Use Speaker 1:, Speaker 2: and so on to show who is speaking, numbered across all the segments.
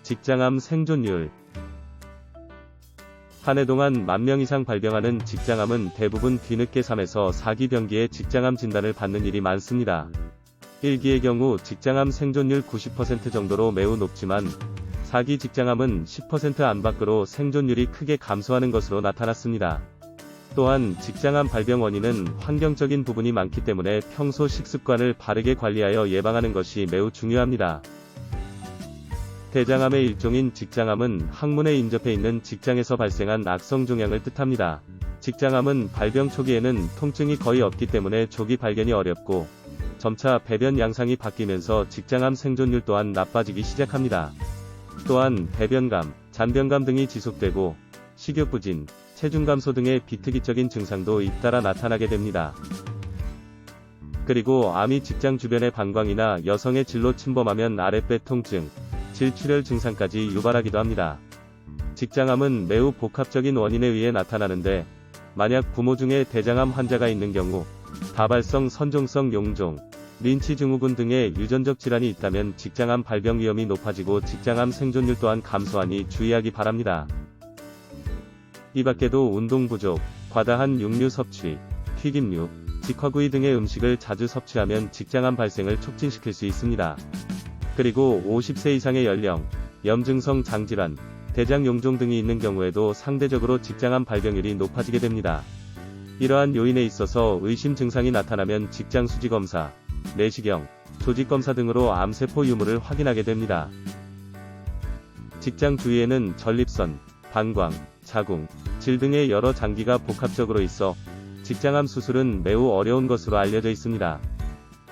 Speaker 1: 직장암 생존율. 한 해 동안 10,000명 이상 발병하는 직장암은 대부분 뒤늦게 3에서 4기 병기에 직장암 진단을 받는 일이 많습니다. 1기의 경우 직장암 생존율 90% 정도로 매우 높지만 4기 직장암은 10% 안팎으로 생존율이 크게 감소하는 것으로 나타났습니다. 또한 직장암 발병 원인은 환경적인 부분이 많기 때문에 평소 식습관을 바르게 관리하여 예방하는 것이 매우 중요합니다. 대장암의 일종인 직장암은 항문에 인접해 있는 직장에서 발생한 악성 종양을 뜻합니다. 직장암은 발병 초기에는 통증이 거의 없기 때문에 조기 발견이 어렵고 점차 배변 양상이 바뀌면서 직장암 생존율 또한 나빠지기 시작합니다. 또한 배변감, 잔변감 등이 지속되고 식욕부진, 체중 감소 등의 비특이적인 증상도 잇따라 나타나게 됩니다. 그리고 암이 직장 주변의 방광이나 여성의 질로 침범하면 아랫배 통증, 질출혈 증상까지 유발하기도 합니다. 직장암은 매우 복합적인 원인에 의해 나타나는데 만약 부모 중에 대장암 환자가 있는 경우 다발성 선종성 용종, 린치 증후군 등의 유전적 질환이 있다면 직장암 발병 위험이 높아지고 직장암 생존율 또한 감소하니 주의하기 바랍니다. 이 밖에도 운동 부족, 과다한 육류 섭취, 튀김류, 직화구이 등의 음식을 자주 섭취하면 직장암 발생을 촉진시킬 수 있습니다. 그리고 50세 이상의 연령, 염증성 장질환, 대장 용종 등이 있는 경우에도 상대적으로 직장암 발병률이 높아지게 됩니다. 이러한 요인에 있어서 의심 증상이 나타나면 직장 수지 검사, 내시경, 조직 검사 등으로 암세포 유무를 확인하게 됩니다. 직장 주위에는 전립선, 방광, 자궁, 질 등의 여러 장기가 복합적으로 있어 직장암 수술은 매우 어려운 것으로 알려져 있습니다.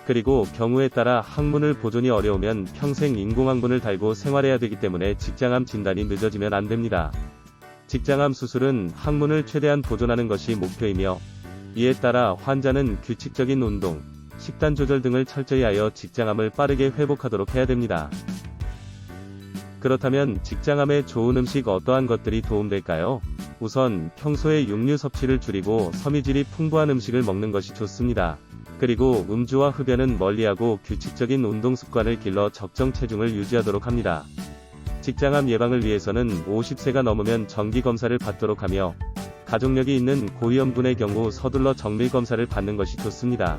Speaker 1: 그리고 경우에 따라 항문을 보존이 어려우면 평생 인공항문을 달고 생활해야 되기 때문에 직장암 진단이 늦어지면 안 됩니다. 직장암 수술은 항문을 최대한 보존하는 것이 목표이며 이에 따라 환자는 규칙적인 운동, 식단 조절 등을 철저히 하여 직장암을 빠르게 회복하도록 해야 됩니다. 그렇다면 직장암에 좋은 음식 어떠한 것들이 도움될까요? 우선 평소에 육류 섭취를 줄이고 섬유질이 풍부한 음식을 먹는 것이 좋습니다. 그리고 음주와 흡연은 멀리하고 규칙적인 운동 습관을 길러 적정 체중을 유지하도록 합니다. 직장암 예방을 위해서는 50세가 넘으면 정기검사를 받도록 하며 가족력이 있는 고위험군의 경우 서둘러 정밀검사를 받는 것이 좋습니다.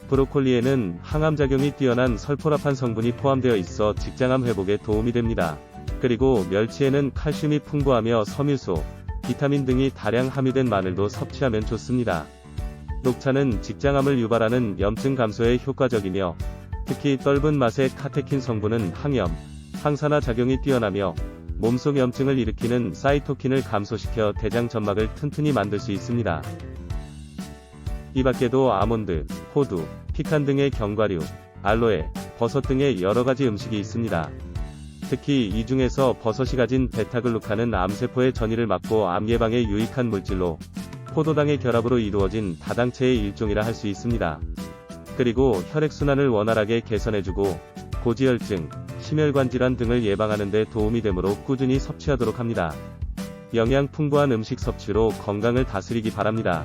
Speaker 1: 브로콜리에는 항암작용이 뛰어난 설포라판 성분이 포함되어 있어 직장암 회복에 도움이 됩니다. 그리고 멸치에는 칼슘이 풍부하며 섬유소, 비타민 등이 다량 함유된 마늘도 섭취하면 좋습니다. 녹차는 직장암을 유발하는 염증 감소에 효과적이며 특히 떫은 맛의 카테킨 성분은 항염, 항산화 작용이 뛰어나며 몸속 염증을 일으키는 사이토킨을 감소시켜 대장 점막을 튼튼히 만들 수 있습니다. 이 밖에도 아몬드, 호두, 피칸 등의 견과류, 알로에, 버섯 등의 여러가지 음식이 있습니다. 특히 이 중에서 버섯이 가진 베타글루칸은 암세포의 전이를 막고 암 예방에 유익한 물질로 포도당의 결합으로 이루어진 다당체의 일종이라 할 수 있습니다. 그리고 혈액순환을 원활하게 개선해주고 고지혈증, 심혈관 질환 등을 예방하는 데 도움이 되므로 꾸준히 섭취하도록 합니다. 영양 풍부한 음식 섭취로 건강을 다스리기 바랍니다.